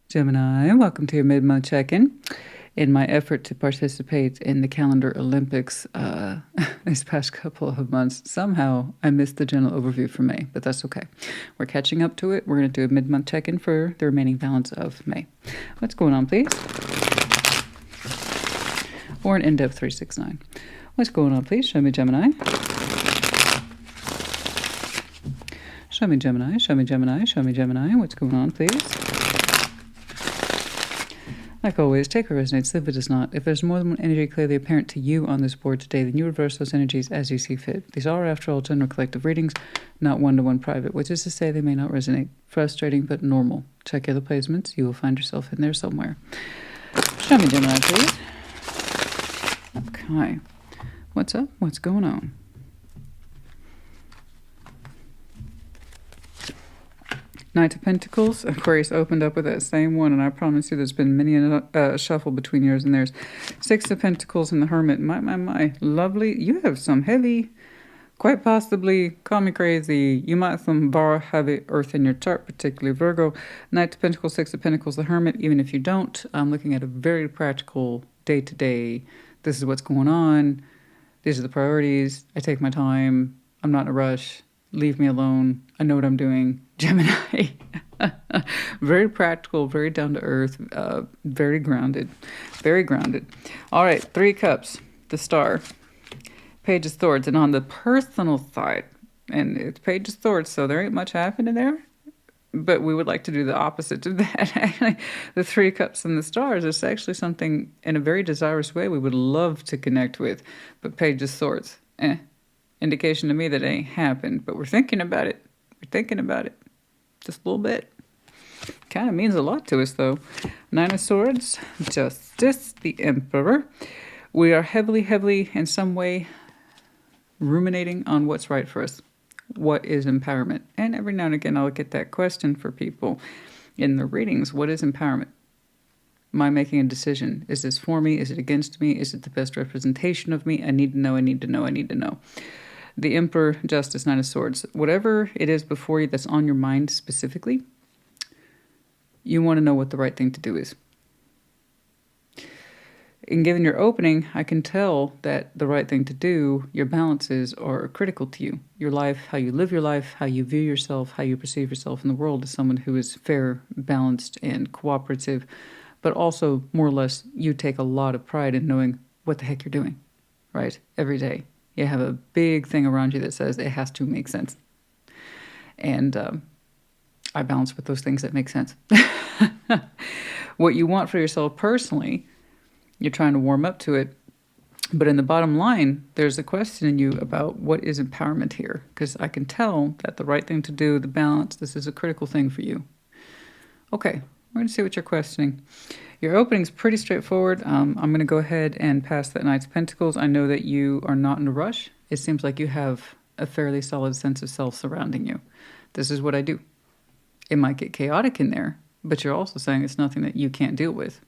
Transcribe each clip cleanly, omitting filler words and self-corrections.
Gemini, welcome to your mid-month check-in. In my effort to participate in the calendar Olympics these past couple of months, somehow I missed the general overview for May, but that's okay. We're catching up to it. We're going to do a mid-month check-in for the remaining balance of May. What's going on, please? Or an in-depth 369. What's going on, please? Show me Gemini. Show me Gemini, show me Gemini, show me Gemini. What's going on, please? Like always, take what resonates, leave what does not. If there's more than one energy clearly apparent to you on this board today, then you reverse those energies as you see fit. These are, after all, general collective readings, not one-to-one private, which is to say they may not resonate. Frustrating, but normal. Check other placements. You will find yourself in there somewhere. Show me Gemini, please. Okay. What's up? What's going on? Knight of Pentacles, Aquarius opened up with that same one, and I promise you there's been many a shuffle between yours and theirs. Six of Pentacles and the Hermit. My. Lovely. You have some heavy, quite possibly, call me crazy, you might have some bar heavy earth in your chart, particularly Virgo. Knight of Pentacles, Six of Pentacles, the Hermit. Even if you don't, I'm looking at a very practical day-to-day. This is what's going on. These are the priorities. I take my time. I'm not in a rush. Leave me alone. I know what I'm doing. Gemini. Very practical, very down to earth, very grounded. Very grounded. All right, Three Cups, the Star. Page of Swords. And on the personal side, and it's Page of Swords, so there ain't much happening there. But we would like to do the opposite to that. Actually, the Three Cups and the Stars is actually something in a very desirous way we would love to connect with. But Page of Swords, indication to me that it ain't happened, but we're thinking about it. We're thinking about it. Just a little bit. Kind of means a lot to us, though. Nine of Swords, Justice, the Emperor. We are heavily, in some way, ruminating on what's right for us. What is empowerment? And every now and again, I'll get that question for people in the readings. What is empowerment? Am I making a decision? Is this for me? Is it against me? Is it the best representation of me? I need to know, I need to know, I need to know. The Emperor, Justice, Nine of Swords. Whatever it is before you that's on your mind specifically, you want to know what the right thing to do is. In giving your opening, I can tell that the right thing to do, your balances are critical to you. Your life, how you live your life, how you view yourself, how you perceive yourself in the world as someone who is fair, balanced, and cooperative. But also, more or less, you take a lot of pride in knowing what the heck you're doing, right? Every day. You have a big thing around you that says it has to make sense. And I balance with those things that make sense. What you want for yourself personally, you're trying to warm up to it. But in the bottom line, there's a question in you about what is empowerment here. Because I can tell that the right thing to do, the balance, this is a critical thing for you. Okay, we're going to see what you're questioning. Your opening's pretty straightforward. I'm going to go ahead and pass that Knight of Pentacles. I know that you are not in a rush. It seems like you have a fairly solid sense of self surrounding you. This is what I do. It might get chaotic in there, but you're also saying it's nothing that you can't deal with.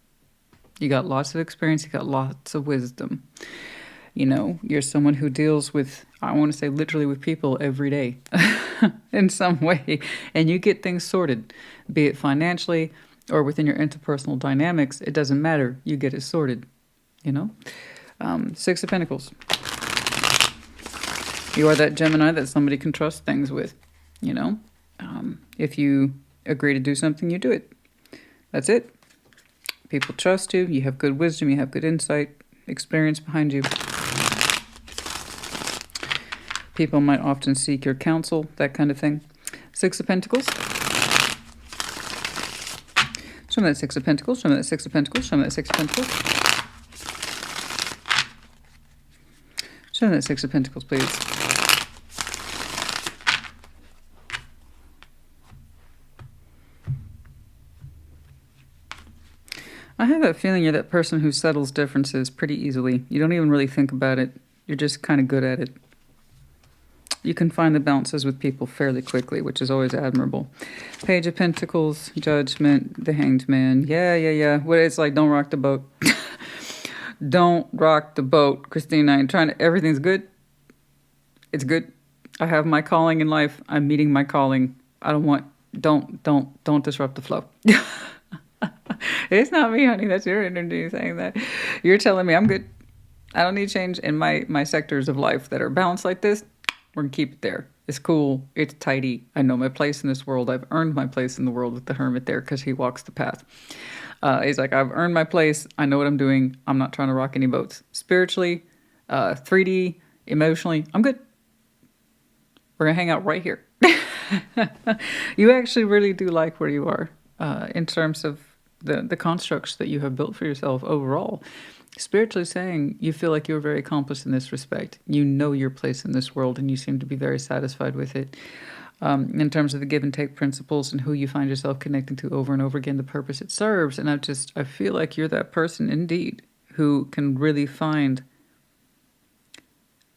You got lots of experience. You got lots of wisdom. You know, you're someone who deals with, I want to say literally with people every day in some way. And you get things sorted, be it financially, or within your interpersonal dynamics. It doesn't matter. You get it sorted, you know? Six of Pentacles. You are that Gemini that somebody can trust things with, you know? If you agree to do something, you do it. That's it. People trust you. You have good wisdom. You have good insight, experience behind you. People might often seek your counsel, that kind of thing. Six of Pentacles. Show me that Six of Pentacles. Show me that Six of Pentacles. Show me that Six of Pentacles. Show me that Six of Pentacles, please. I have that feeling you're that person who settles differences pretty easily. You don't even really think about it. You're just kind of good at it. You can find the balances with people fairly quickly, which is always admirable. Page of Pentacles, Judgment, the Hanged Man. Yeah. What it's like, don't rock the boat. Don't rock the boat, Christina. I'm trying to, everything's good. It's good. I have my calling in life. I'm meeting my calling. I don't disrupt the flow. It's not me, honey. That's your energy saying that. You're telling me I'm good. I don't need change in my sectors of life that are balanced like this. We're going to keep it there. It's cool. It's tidy. I know my place in this world. I've earned my place in the world with the hermit there because he walks the path. He's like, I've earned my place. I know what I'm doing. I'm not trying to rock any boats. Spiritually, 3D, emotionally, I'm good. We're going to hang out right here. You actually really do like where you are in terms of the constructs that you have built for yourself overall. Spiritually saying, you feel like you're very accomplished in this respect. You know your place in this world and you seem to be very satisfied with it. In terms of the give and take principles and who you find yourself connecting to over and over again, the purpose it serves. And I feel like you're that person indeed who can really find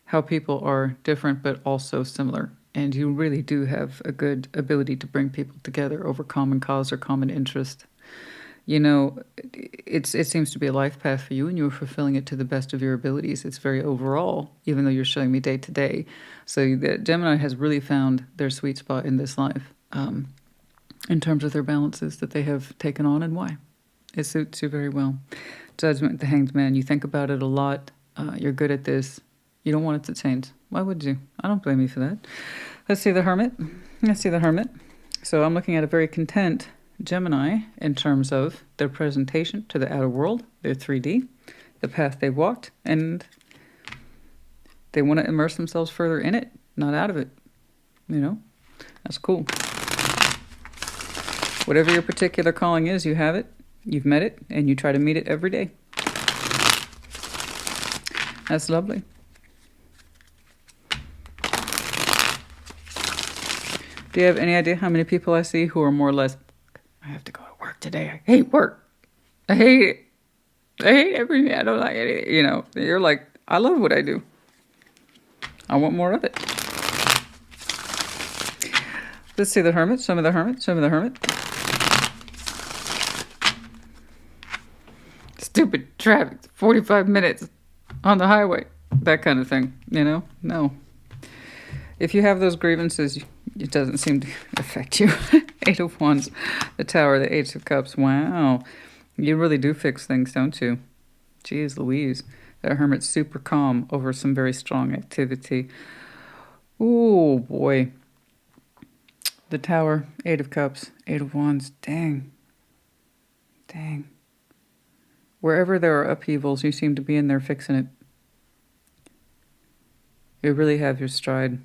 how people are different but also similar. And you really do have a good ability to bring people together over common cause or common interest. You know, it seems to be a life path for you and you're fulfilling it to the best of your abilities. It's very overall, even though you're showing me day to day. So that Gemini has really found their sweet spot in this life in terms of their balances that they have taken on and why. It suits you very well. Judgment, the Hanged Man, you think about it a lot. You're good at this. You don't want it to change. Why would you? I don't blame you for that. Let's see the Hermit. So I'm looking at a very content Gemini in terms of their presentation to the outer world, their 3D, the path they've walked, and they want to immerse themselves further in it, not out of it. You know, that's cool. Whatever your particular calling is, you have it, you've met it, and you try to meet it every day. That's lovely. Do you have any idea how many people I see who are more or less, I have to go to work today. I hate work. I hate it. I hate everything. I don't like it. You know, you're like, I love what I do. I want more of it. Let's see the Hermit. Show me the Hermit. Show me the Hermit. Stupid traffic. 45 minutes on the highway. That kind of thing. You know? No. If you have those grievances, it doesn't seem to affect you. 8 of Wands, the Tower, the Ace of Cups. Wow. You really do fix things, don't you? Jeez Louise. The Hermit's super calm over some very strong activity. Oh, boy. The Tower, 8 of Cups, 8 of Wands. Dang. Dang. Wherever there are upheavals, you seem to be in there fixing it. You really have your stride.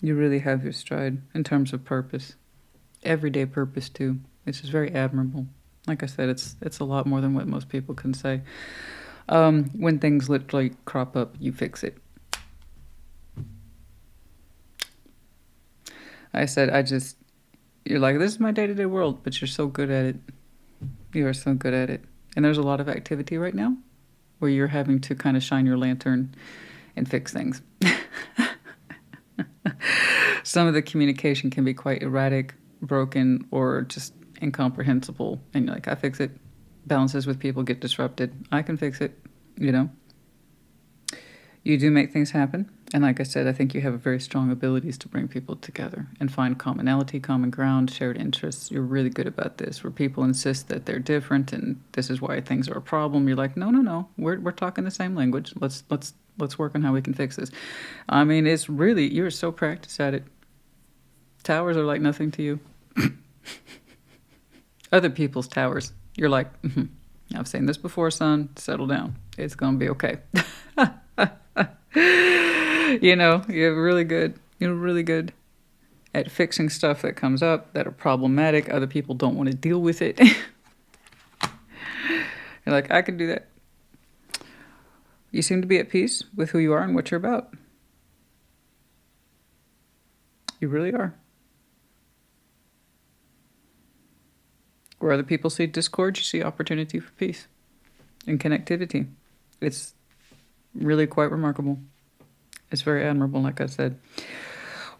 You really have your stride in terms of purpose. Everyday purpose, too. It's just very admirable. Like I said, it's a lot more than what most people can say. When things literally crop up, you fix it. You're like, this is my day-to-day world, but you're so good at it. You are so good at it. And there's a lot of activity right now where you're having to kind of shine your lantern and fix things. Some of the communication can be quite erratic, broken, or just incomprehensible. And you're like, I fix it. Balances with people get disrupted. I can fix it, you know. You do make things happen. And like I said, I think you have very strong abilities to bring people together and find commonality, common ground, shared interests. You're really good about this, where people insist that they're different and this is why things are a problem. You're like, no. We're talking the same language. Let's work on how we can fix this. I mean, it's really, you're so practiced at it. Towers are like nothing to you. Other people's towers. You're like, I've seen this before, son. Settle down. It's going to be okay. You know, you're really good. You're really good at fixing stuff that comes up that are problematic. Other people don't want to deal with it. You're like, I can do that. You seem to be at peace with who you are and what you're about. You really are. Where other people see discord, you see opportunity for peace and connectivity. It's really quite remarkable. It's very admirable, like I said.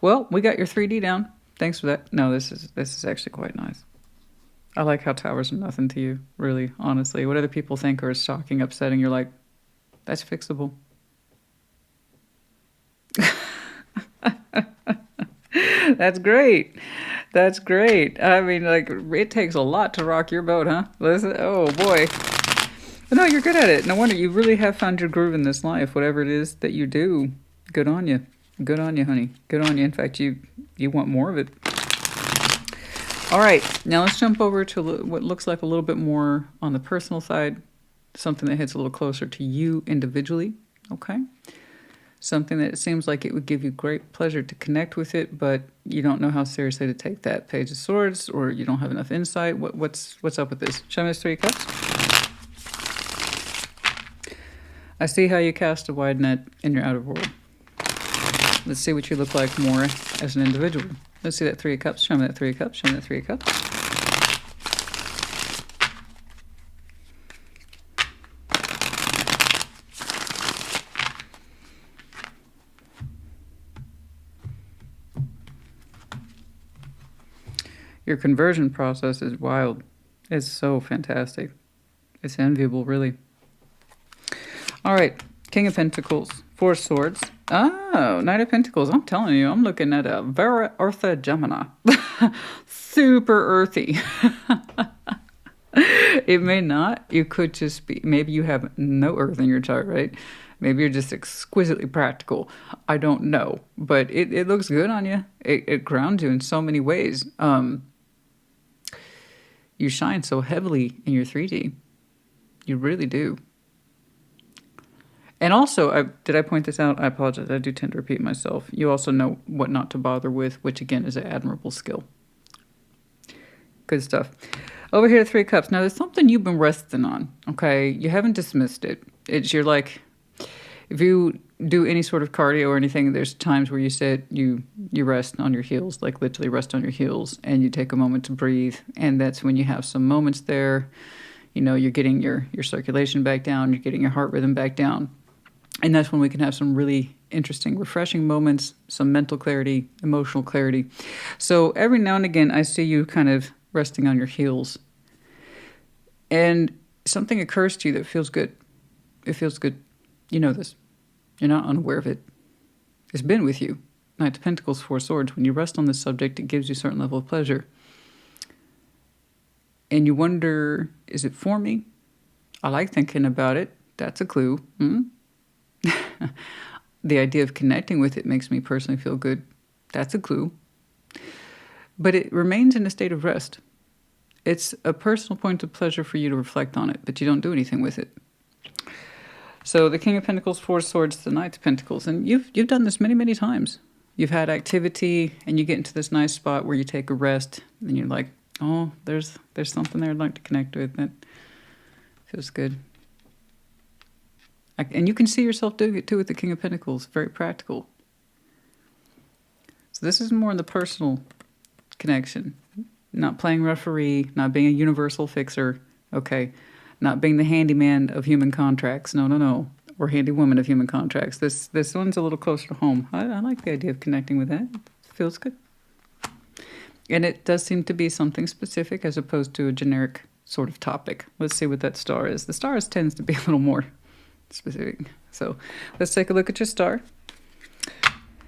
Well, we got your 3D down. Thanks for that. No, this is actually quite nice. I like how towers are nothing to you, really, honestly. What other people think are shocking, upsetting, you're like, that's fixable. That's great. That's great. I mean, like, it takes a lot to rock your boat, huh? Listen, oh boy. But no, you're good at it. No wonder you really have found your groove in this life. Whatever it is that you do, good on you. Good on you, honey. Good on you. In fact, you want more of it. All right, now let's jump over to what looks like a little bit more on the personal side, something that hits a little closer to you individually, okay? Something that it seems like it would give you great pleasure to connect with it, but you don't know how seriously to take that. Page of Swords, or you don't have enough insight. What's up with this? Show me this 3 of Cups. I see how you cast a wide net in your outer world. Let's see what you look like more as an individual. Let's see that 3 of Cups. Show me that 3 of Cups. Show me that 3 of Cups. Your conversion process is wild. It's so fantastic. It's enviable, really. All right. King of Pentacles. 4 of Swords. Oh, Knight of Pentacles. I'm telling you, I'm looking at a very earthy Gemini. Super earthy. It may not. You could just be, maybe you have no earth in your chart, right? Maybe you're just exquisitely practical. I don't know. But it looks good on you. It grounds you in so many ways. You shine so heavily in your 3D. You really do. And also, did I point this out? I apologize. I do tend to repeat myself. You also know what not to bother with, which again is an admirable skill. Good stuff. Over here, 3 of Cups. Now, there's something you've been resting on, okay? You haven't dismissed it. You're like, if you do any sort of cardio or anything, there's times where you sit, you rest on your heels, like literally rest on your heels, and you take a moment to breathe. And that's when you have some moments there. You know, you're getting your circulation back down, you're getting your heart rhythm back down. And that's when we can have some really interesting, refreshing moments, some mental clarity, emotional clarity. So every now and again, I see you kind of resting on your heels. And something occurs to you that feels good. It feels good. You know this. You're not unaware of it. It's been with you. Knight of Pentacles, 4 Swords. When you rest on this subject, it gives you a certain level of pleasure. And you wonder, is it for me? I like thinking about it. That's a clue. The idea of connecting with it makes me personally feel good. That's a clue. But it remains in a state of rest. It's a personal point of pleasure for you to reflect on it, but you don't do anything with it. So the King of Pentacles, 4 Swords, the Knight of Pentacles. And you've done this many, many times. You've had activity, and you get into this nice spot where you take a rest, and you're like, oh, there's something there I'd like to connect with. That feels good. And you can see yourself doing it too with the King of Pentacles. Very practical. So this is more in the personal connection. Not playing referee, not being a universal fixer. Okay. Not being the handyman of human contracts. No. Or handy woman of human contracts. This one's a little closer to home. I like the idea of connecting with that. It feels good. And it does seem to be something specific as opposed to a generic sort of topic. Let's see what that star is. The stars tends to be a little more specific. So let's take a look at your star.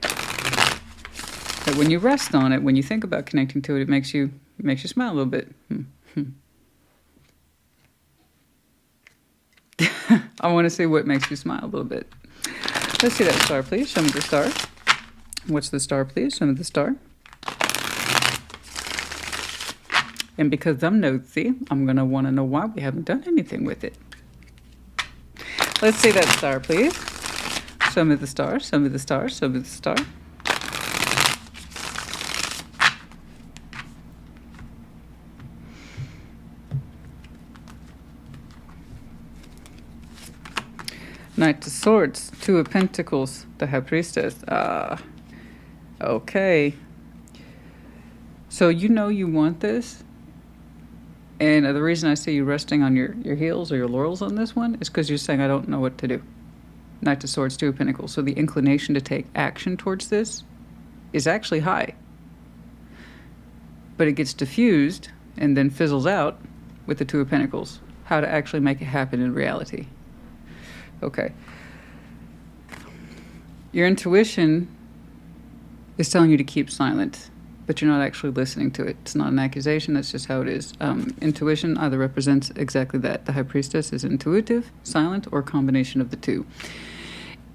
But when you rest on it, when you think about connecting to it, it makes you smile a little bit. I want to see what makes you smile a little bit. Let's see that star, please. Show me the star. What's the star, please? Show me the star. And because I'm nosy, I'm going to want to know why we haven't done anything with it. Let's see that star, please. Show me the star. Show me the star. Show me the star. Knight of Swords, 2 of Pentacles, the High Priestess. Okay. So you know you want this. And the reason I see you resting on your heels or your laurels on this one is because you're saying, I don't know what to do. Knight of Swords, 2 of Pentacles. So the inclination to take action towards this is actually high. But it gets diffused and then fizzles out with the 2 of Pentacles. How to actually make it happen in reality. Okay. Your intuition is telling you to keep silent. but you're not actually listening to it. It's not an accusation. That's just how it is. Intuition either represents exactly that. The High Priestess is intuitive, silent, or a combination of the two.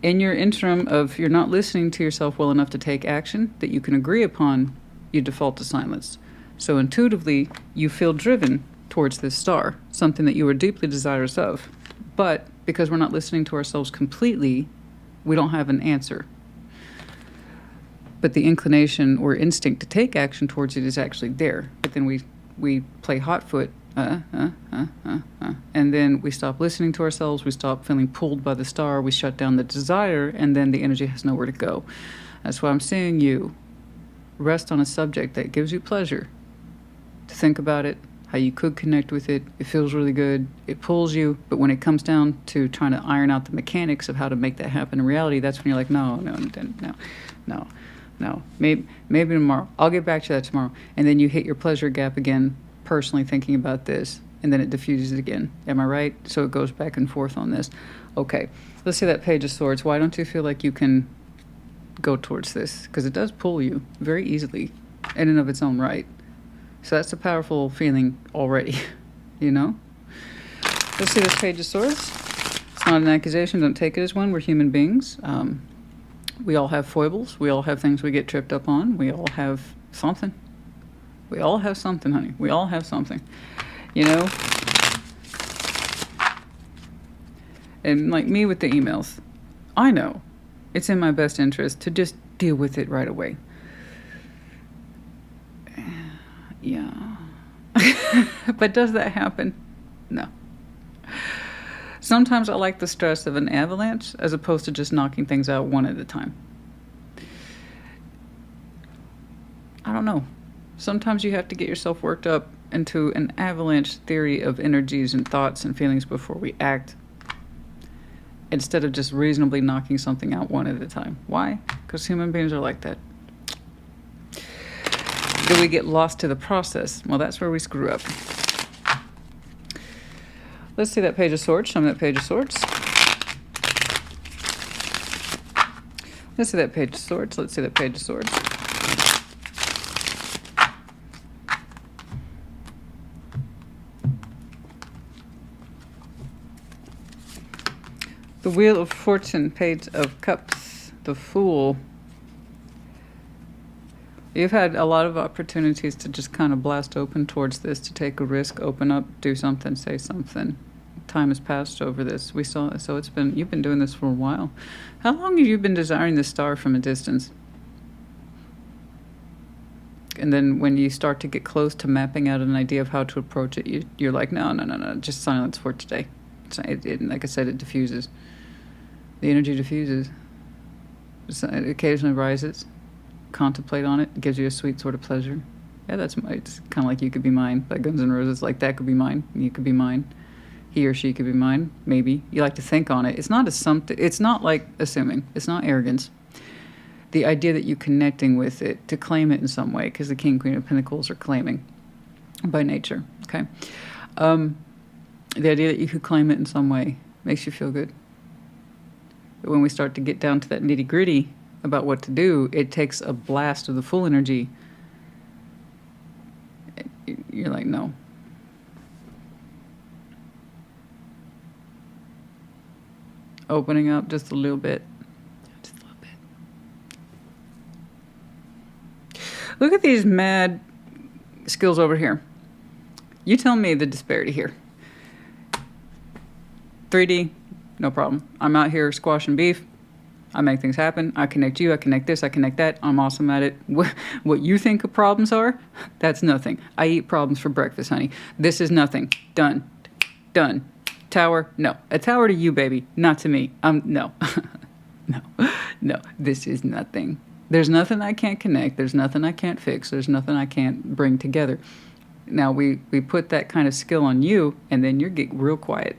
In your interim of you're not listening to yourself well enough to take action that you can agree upon, you default to silence. So intuitively, you feel driven towards this star, something that you are deeply desirous of. But because we're not listening to ourselves completely, we don't have an answer. But the inclination or instinct to take action towards it is actually there. But then we play hot foot, and then we stop listening to ourselves, we stop feeling pulled by the star, we shut down the desire, and then the energy has nowhere to go. That's why I'm seeing you rest on a subject that gives you pleasure. To think about it, how you could connect with it. It feels really good. It pulls you. But when it comes down to trying to iron out the mechanics of how to make that happen in reality, that's when you're like, no. Maybe tomorrow. I'll get back to that tomorrow. And then you hit your pleasure gap again, personally thinking about this. And then it diffuses again. Am I right? So it goes back and forth on this. Okay. Let's see that Page of Swords. Why don't you feel like you can go towards this? Because it does pull you very easily in and of its own right. So that's a powerful feeling already, you know? Let's see this Page of Swords. It's not an accusation. Don't take it as one. We're human beings. We all have foibles. We all have things we get tripped up on. We all have something. We all have something, honey. We all have something, you know? And like me with the emails, I know it's in my best interest to just deal with it right away. Yeah. But does that happen? No. Sometimes I like the stress of an avalanche as opposed to just knocking things out one at a time. I don't know. Sometimes you have to get yourself worked up into an avalanche theory of energies and thoughts and feelings before we act, instead of just reasonably knocking something out one at a time. Why? Because human beings are like that. Do we get lost to the process? Well, that's where we screw up. Let's see that Page of Swords. Show me that Page of Swords. Let's see that Page of Swords. Let's see that Page of Swords. The Wheel of Fortune, Page of Cups, the Fool. You've had a lot of opportunities to just kind of blast open towards this, to take a risk, open up, do something, say something. Time has passed over this. So it's been, you've been doing this for a while. How long have you been desiring this star from a distance? And then when you start to get close to mapping out an idea of how to approach it, you're like, no, just silence for today. Like I said, it diffuses. The energy diffuses. It occasionally rises. Contemplate on it. It gives you a sweet sort of pleasure. Yeah, it's kind of like You Could Be Mine by Guns N' Roses. Like, that could be mine. You could be mine. He or she could be mine. Maybe. You like to think on it. It's not something. It's not like assuming. It's not arrogance. The idea that you're connecting with it, to claim it in some way, because the King, Queen of Pentacles are claiming by nature. Okay. The idea that you could claim it in some way makes you feel good. But when we start to get down to that nitty gritty about what to do, it takes a blast of the full energy. You're like, no. Opening up just a little bit. Just a little bit. Look at these mad skills over here. You tell me the disparity here. 3D, no problem. I'm out here squashing beef. I make things happen. I connect you. I connect this. I connect that. I'm awesome at it. What you think of problems are, that's nothing. I eat problems for breakfast, honey. This is nothing. Done. Done. Tower? No. A tower to you, baby. Not to me. No. No. This is nothing. There's nothing I can't connect. There's nothing I can't fix. There's nothing I can't bring together. Now, we put that kind of skill on you, and then you get real quiet.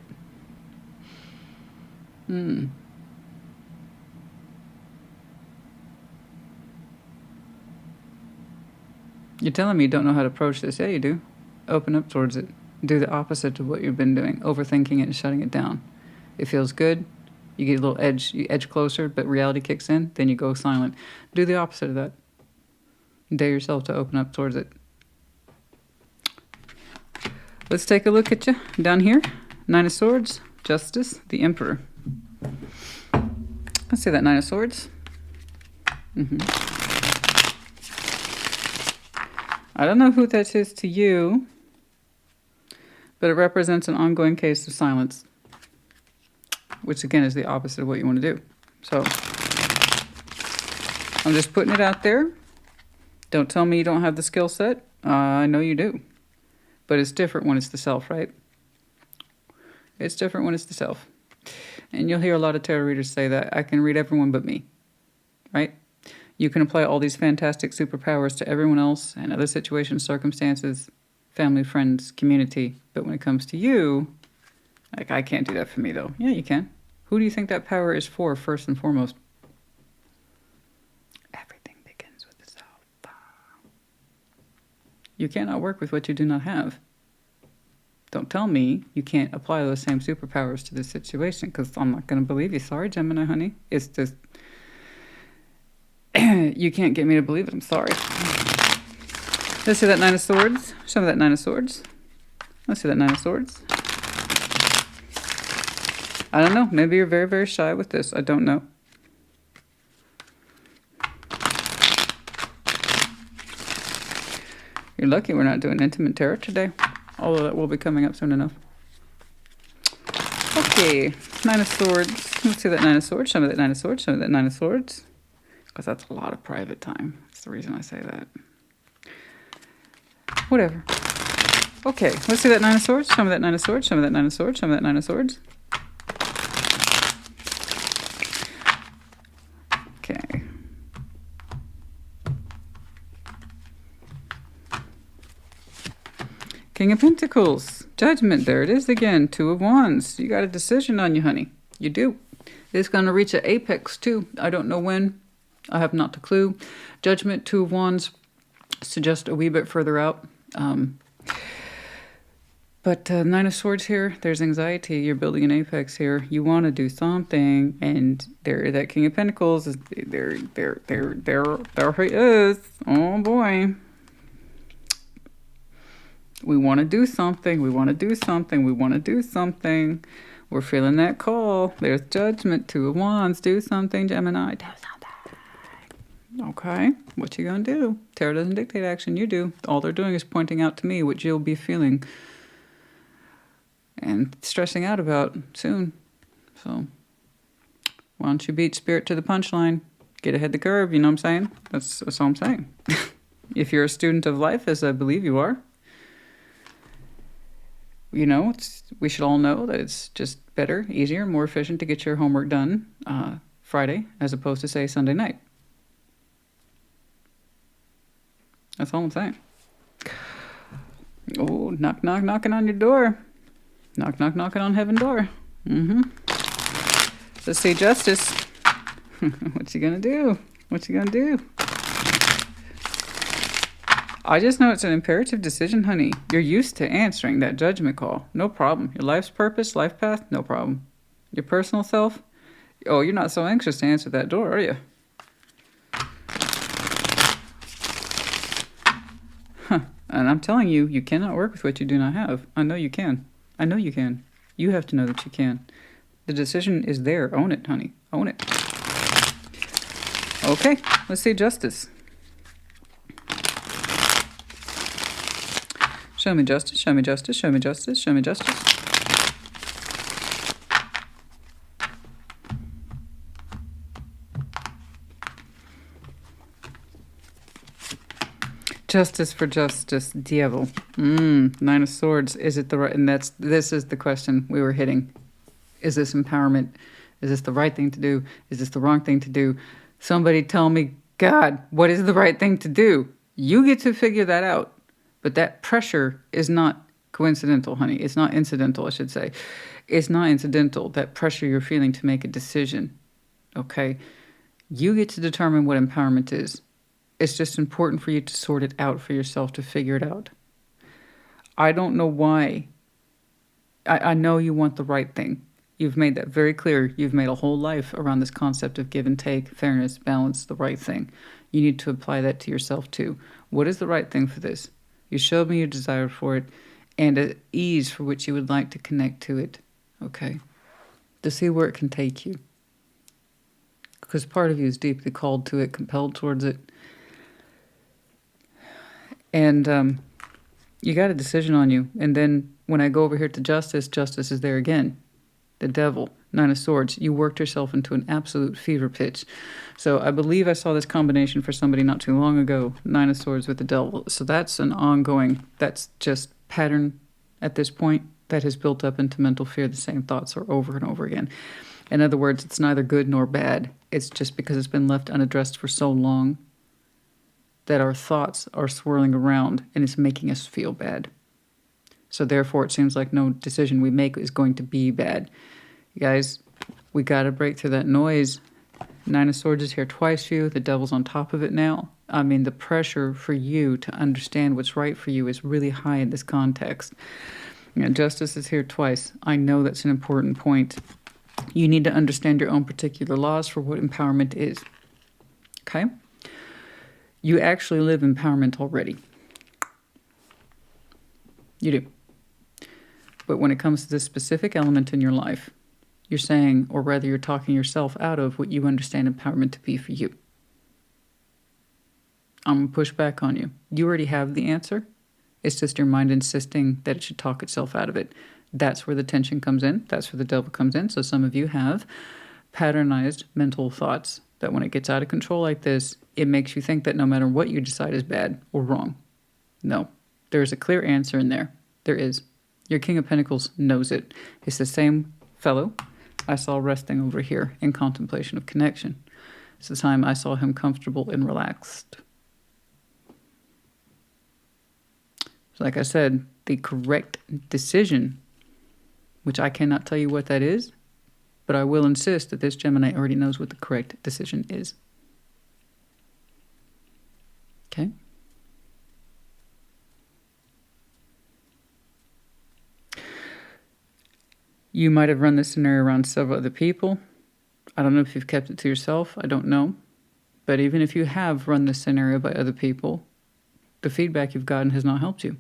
You're telling me you don't know how to approach this. Yeah, you do. Open up towards it. Do the opposite of what you've been doing, overthinking it and shutting it down. It feels good. You get a little edge. You edge closer, but reality kicks in. Then you go silent. Do the opposite of that. Dare yourself to open up towards it. Let's take a look at you down here. Nine of Swords, Justice, the Emperor. Let's see that Nine of Swords. I don't know who that is to you, but it represents an ongoing case of silence, which again is the opposite of what you want to do. So I'm just putting it out there. Don't tell me you don't have the skill set. I know you do. But it's different when it's the self, right? It's different when it's the self. And you'll hear a lot of tarot readers say that. I can read everyone but me, right? You can apply all these fantastic superpowers to everyone else and other situations, circumstances, family, friends, community. But when it comes to you, like, I can't do that for me, though. Yeah, you can. Who do you think that power is for, first and foremost? Everything begins with the self. You cannot work with what you do not have. Don't tell me you can't apply those same superpowers to this situation, because I'm not going to believe you. Sorry, Gemini, honey. It's just... you can't get me to believe it. I'm sorry. Let's see that Nine of Swords. Show me that Nine of Swords. Let's see that Nine of Swords. I don't know. Maybe you're very, very shy with this. I don't know. You're lucky we're not doing intimate tarot today. Although that will be coming up soon enough. Okay. Nine of Swords. Let's see that Nine of Swords. Show me that Nine of Swords. Show me that Nine of Swords. Because that's a lot of private time. That's the reason I say that. Whatever. Okay, let's see that Nine of Swords. Show me that Nine of Swords. Show me that Nine of Swords. Show me that Nine of Swords. Okay. King of Pentacles. Judgment. There it is again. Two of Wands. You got a decision on you, honey. You do. It's going to reach an apex, too. I don't know when. I have not a clue. Judgment, Two of Wands, suggest a wee bit further out. But Nine of Swords here, there's anxiety. You're building an apex here. You want to do something, and there, that King of Pentacles is there he is. Oh boy. We want to do something. We want to do something. We want to do something. We're feeling that call. There's Judgment, Two of Wands. Do something, Gemini. Do something. Okay, what you gonna do? Tarot doesn't dictate action, you do. All they're doing is pointing out to me what you'll be feeling and stressing out about soon. So, why don't you beat spirit to the punchline? Get ahead the curve, you know what I'm saying? That's all I'm saying. If you're a student of life, as I believe you are, you know, we should all know that it's just better, easier, more efficient to get your homework done Friday as opposed to, say, Sunday night. That's all I'm saying. Oh, knock, knock, knocking on your door. Knock, knock, knocking on heaven's door. Let's see Justice. What you gonna do? What you gonna do? I just know it's an imperative decision, honey. You're used to answering that judgment call. No problem. Your life's purpose, life path, no problem. Your personal self? Oh, you're not so anxious to answer that door, are you? And I'm telling you, you cannot work with what you do not have. I know you can. I know you can. You have to know that you can. The decision is there. Own it, honey. Own it. Okay, let's see Justice. Show me Justice, show me Justice, show me Justice, show me Justice. Justice for justice, Devil. Nine of Swords. Is it the right? And this is the question we were hitting. Is this empowerment? Is this the right thing to do? Is this the wrong thing to do? Somebody tell me, God, what is the right thing to do? You get to figure that out. But that pressure is not coincidental, honey. It's not incidental, I should say. It's not incidental, that pressure you're feeling to make a decision. Okay? You get to determine what empowerment is. It's just important for you to sort it out for yourself, to figure it out. I don't know why. I know you want the right thing. You've made that very clear. You've made a whole life around this concept of give and take, fairness, balance, the right thing. You need to apply that to yourself too. What is the right thing for this? You showed me your desire for it and an ease for which you would like to connect to it. Okay. To see where it can take you. Because part of you is deeply called to it, compelled towards it. And you got a decision on you. And then when I go over here to justice, justice is there again. The devil, Nine of Swords. You worked yourself into an absolute fever pitch. So I believe I saw this combination for somebody not too long ago. Nine of Swords with the devil. So that's an ongoing, that's just pattern at this point that has built up into mental fear. The same thoughts are over and over again. In other words, it's neither good nor bad. It's just because it's been left unaddressed for so long that our thoughts are swirling around and it's making us feel bad. So therefore, it seems like no decision we make is going to be bad. You guys, we got to break through that noise. Nine of Swords is here twice for you. The devil's on top of it now. I mean, the pressure for you to understand what's right for you is really high in this context. You know, Justice is here twice. I know that's an important point. You need to understand your own particular laws for what empowerment is. Okay? You actually live empowerment already. You do. But when it comes to this specific element in your life, you're saying, or rather you're talking yourself out of what you understand empowerment to be for you. I'm going to push back on you. You already have the answer. It's just your mind insisting that it should talk itself out of it. That's where the tension comes in. That's where the devil comes in. So some of you have patternized mental thoughts that when it gets out of control like this, it makes you think that no matter what you decide is bad or wrong. No, there's a clear answer in there. There is. Your King of Pentacles knows it. It's the same fellow I saw resting over here in contemplation of connection. It's the time I saw him comfortable and relaxed. So like I said, the correct decision, which I cannot tell you what that is, but I will insist that this Gemini already knows what the correct decision is. Okay? You might have run this scenario around several other people. I don't know if you've kept it to yourself. I don't know. But even if you have run this scenario by other people, the feedback you've gotten has not helped you.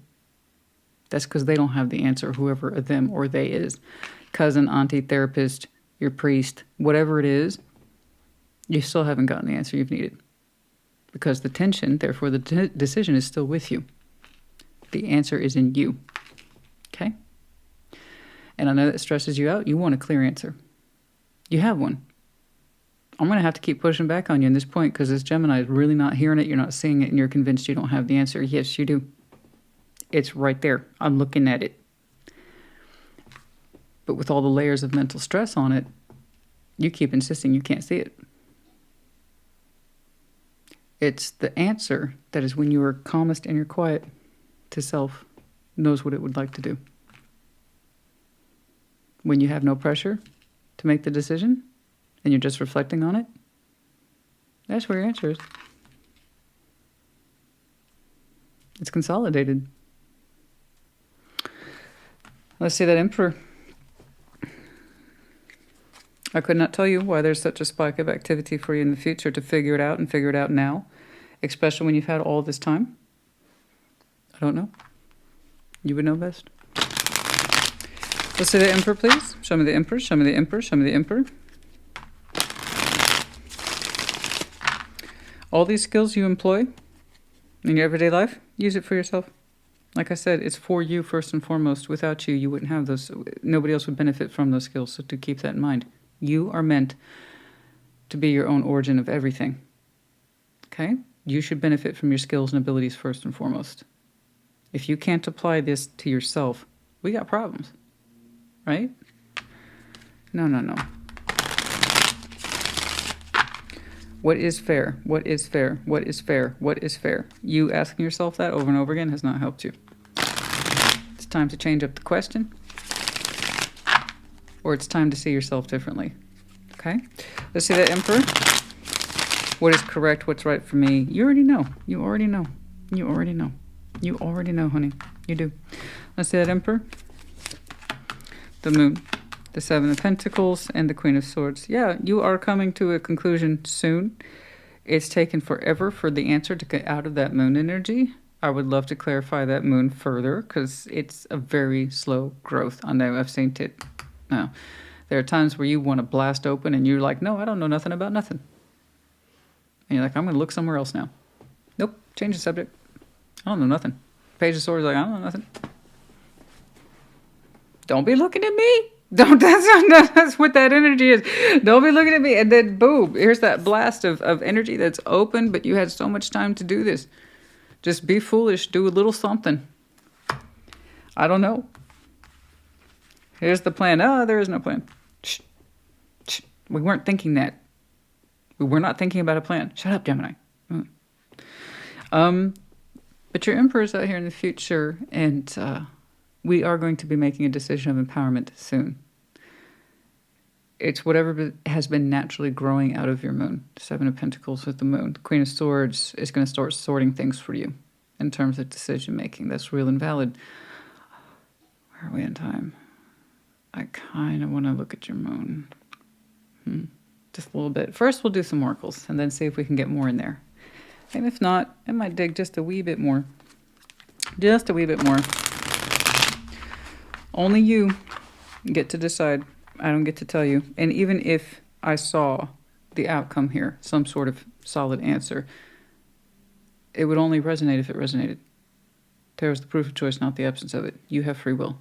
That's because they don't have the answer, whoever a them or they is. Cousin, auntie, therapist, your priest, whatever it is, you still haven't gotten the answer you've needed. Because the tension, therefore the decision is still with you. The answer is in you. Okay? And I know that stresses you out. You want a clear answer. You have one. I'm going to have to keep pushing back on you in this point because this Gemini is really not hearing it. You're not seeing it and you're convinced you don't have the answer. Yes, you do. It's right there. I'm looking at it. But with all the layers of mental stress on it, you keep insisting you can't see it. It's the answer that is when you are calmest and you're quiet to self knows what it would like to do. When you have no pressure to make the decision and you're just reflecting on it, that's where your answer is. It's consolidated. Let's see that Emperor. I could not tell you why there's such a spike of activity for you in the future to figure it out and figure it out now, especially when you've had all this time. I don't know. You would know best. Let's see the Emperor, please. Show me the Emperor, show me the Emperor, show me the Emperor. All these skills you employ in your everyday life, use it for yourself. Like I said, it's for you first and foremost. Without you, you wouldn't have those. Nobody else would benefit from those skills, so to keep that in mind. You are meant to be your own origin of everything. Okay? You should benefit from your skills and abilities first and foremost. If you can't apply this to yourself, we got problems. Right? No, no, no. What is fair? What is fair? What is fair? What is fair? You asking yourself that over and over again has not helped you. It's time to change up the question. Or it's time to see yourself differently. Okay? Let's see that Emperor. What is correct? What's right for me? You already know. You already know. You already know. You already know, honey. You do. Let's see that Emperor. The Moon, the Seven of Pentacles, and the Queen of Swords. Yeah, you are coming to a conclusion soon. It's taken forever for the answer to get out of that moon energy. I would love to clarify that moon further because it's a very slow growth. I know I've seen it. No. There are times where you want to blast open and you're like, no, I don't know nothing about nothing. And you're like, I'm going to look somewhere else now. Nope, change the subject. I don't know nothing. Page of Swords like, I don't know nothing. Don't be looking at me. That's what that energy is. Don't be looking at me. And then boom, here's that blast of energy that's open, but you had so much time to do this. Just be foolish. Do a little something. I don't know. Here's the plan. Oh, there is no plan. Shh. Shh. We weren't thinking that. We were not thinking about a plan. Shut up, Gemini. But your Emperor is out here in the future, and we are going to be making a decision of empowerment soon. It's whatever has been naturally growing out of your moon. Seven of Pentacles with the moon. The Queen of Swords is going to start sorting things for you in terms of decision making. That's real and valid. Where are we in time? I kind of want to look at your moon. Just a little bit. First, we'll do some oracles and then see if we can get more in there. And if not, I might dig just a wee bit more. Just a wee bit more. Only you get to decide. I don't get to tell you. And even if I saw the outcome here, some sort of solid answer, it would only resonate if it resonated. Tarot's the proof of choice, not the absence of it. You have free will.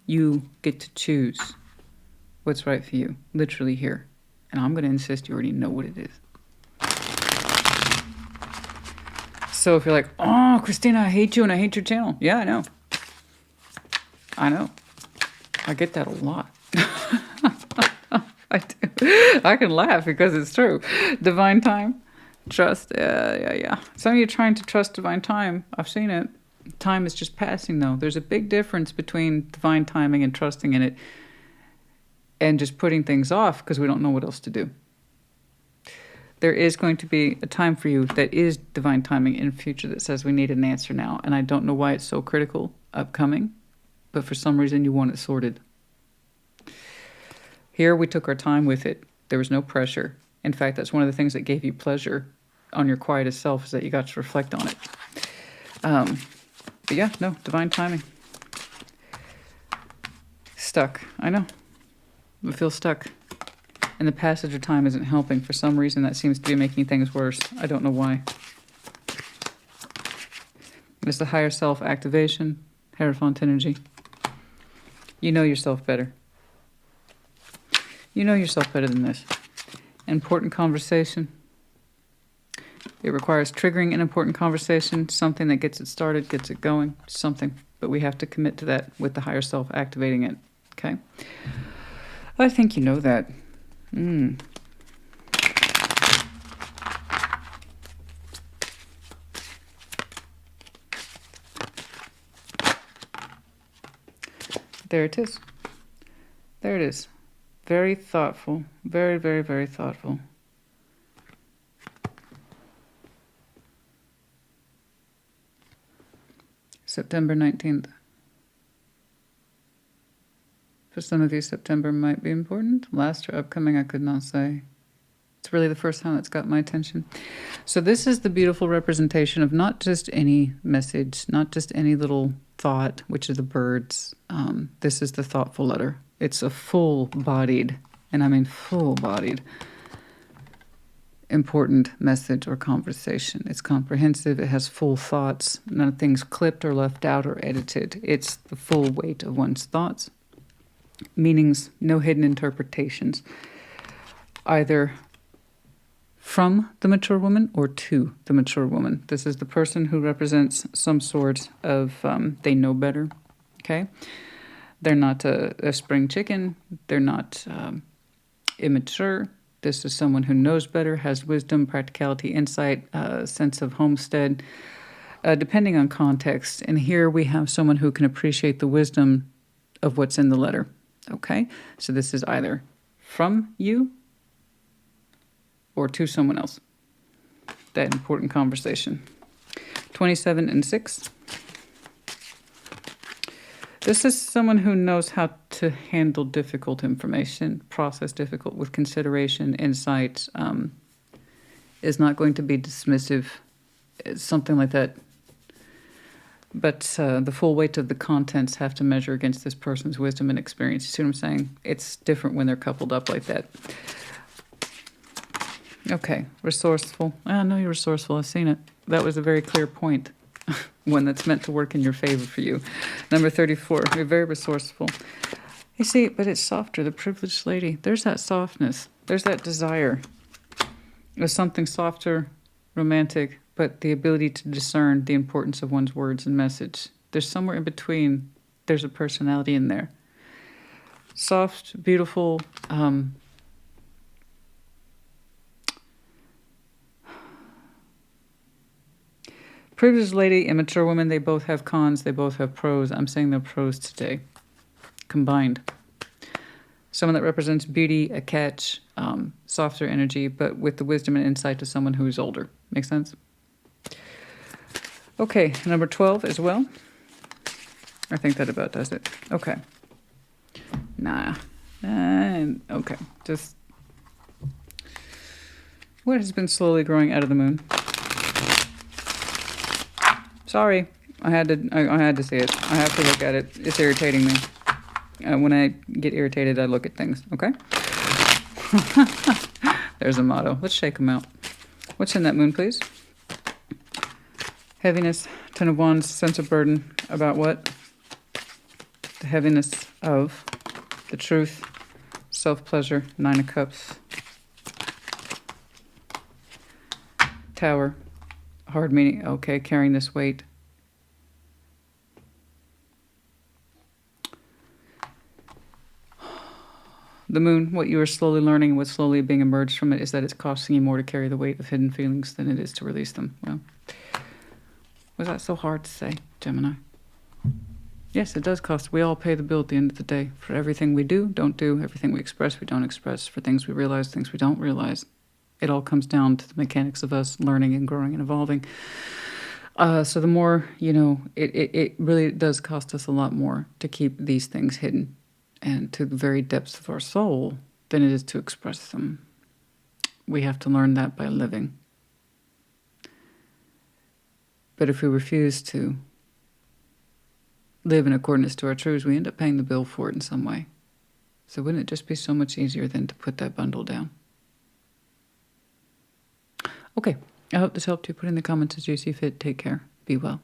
You get to choose what's right for you, literally here. And I'm going to insist you already know what it is. So if you're like, oh, Christina, I hate you and I hate your channel. Yeah, I know. I know. I get that a lot. I do. I can laugh because it's true. Divine time, trust. Yeah. Some of you are trying to trust divine time. I've seen it. Time is just passing, though. There's a big difference between divine timing and trusting in it and just putting things off because we don't know what else to do. There is going to be a time for you that is divine timing in the future that says we need an answer now. And I don't know why it's so critical upcoming, but for some reason you want it sorted. Here we took our time with it. There was no pressure. In fact, that's one of the things that gave you pleasure on your quietest self is that you got to reflect on it. But yeah, no, divine timing. Stuck. I know. I feel stuck. And the passage of time isn't helping. For some reason, that seems to be making things worse. I don't know why. It's the higher self activation, Hierophant energy. You know yourself better. You know yourself better than this. Important conversation. It requires triggering an important conversation, something that gets it started, gets it going, something. But we have to commit to that with the higher self activating it. Okay? I think you know that. There it is. There it is. Very thoughtful. Very, very, very thoughtful. September 19th. For some of you, September might be important. Last or upcoming, I could not say. It's really the first time it's got my attention. So this is the beautiful representation of not just any message, not just any little thought, which are the birds. This is the thoughtful letter. It's a full-bodied, and I mean full-bodied, important message or conversation. It's comprehensive. It has full thoughts. None of things clipped or left out or edited. It's the full weight of one's thoughts. Meanings, no hidden interpretations, either from the mature woman or to the mature woman. This is the person who represents some sort of, they know better, okay? They're not a spring chicken. They're not immature. This is someone who knows better, has wisdom, practicality, insight, sense of homestead, depending on context. And here we have someone who can appreciate the wisdom of what's in the letter. Okay, so this is either from you or to someone else. That important conversation. 27 and 6. This is someone who knows how to handle difficult information, process difficult with consideration, insight, is not going to be dismissive. It's something like that. But the full weight of the contents have to measure against this person's wisdom and experience. You see what I'm saying? It's different when they're coupled up like that. Okay, resourceful. I know you're resourceful. I've seen it. That was a very clear point. One that's meant to work in your favor for you. Number 34, you're very resourceful. You see, but it's softer, the privileged lady. There's that softness. There's that desire. There's something softer, romantic, but the ability to discern the importance of one's words and message. There's somewhere in between. There's a personality in there. Soft, beautiful, privileged lady, immature woman, they both have cons, they both have pros. I'm saying they're pros today, combined. Someone that represents beauty, a catch, softer energy, but with the wisdom and insight to someone who is older. Make sense? Okay, number 12 as well. I think that about does it. Okay. Nah. Okay, just... what has been slowly growing out of the moon? Sorry, I had to see it. I have to look at it. It's irritating me. When I get irritated, I look at things, okay? There's a motto. Let's shake them out. What's in that moon, please? Heaviness, Ten of Wands, sense of burden. About what? The heaviness of the truth, self-pleasure, Nine of Cups. Tower, hard meaning, okay, carrying this weight. The moon, what you are slowly learning, what's slowly being emerged from it, is that it's costing you more to carry the weight of hidden feelings than it is to release them. Well, was that so hard to say, Gemini? Yes, it does cost. We all pay the bill at the end of the day. For everything we do, don't do, everything we express, we don't express, for things we realize, things we don't realize. It all comes down to the mechanics of us learning and growing and evolving. So the more, it really does cost us a lot more to keep these things hidden and to the very depths of our soul than it is to express them. We have to learn that by living. But if we refuse to live in accordance to our truths, we end up paying the bill for it in some way. So wouldn't it just be so much easier than to put that bundle down? Okay, I hope this helped you. Put in the comments as you see fit. Take care. Be well.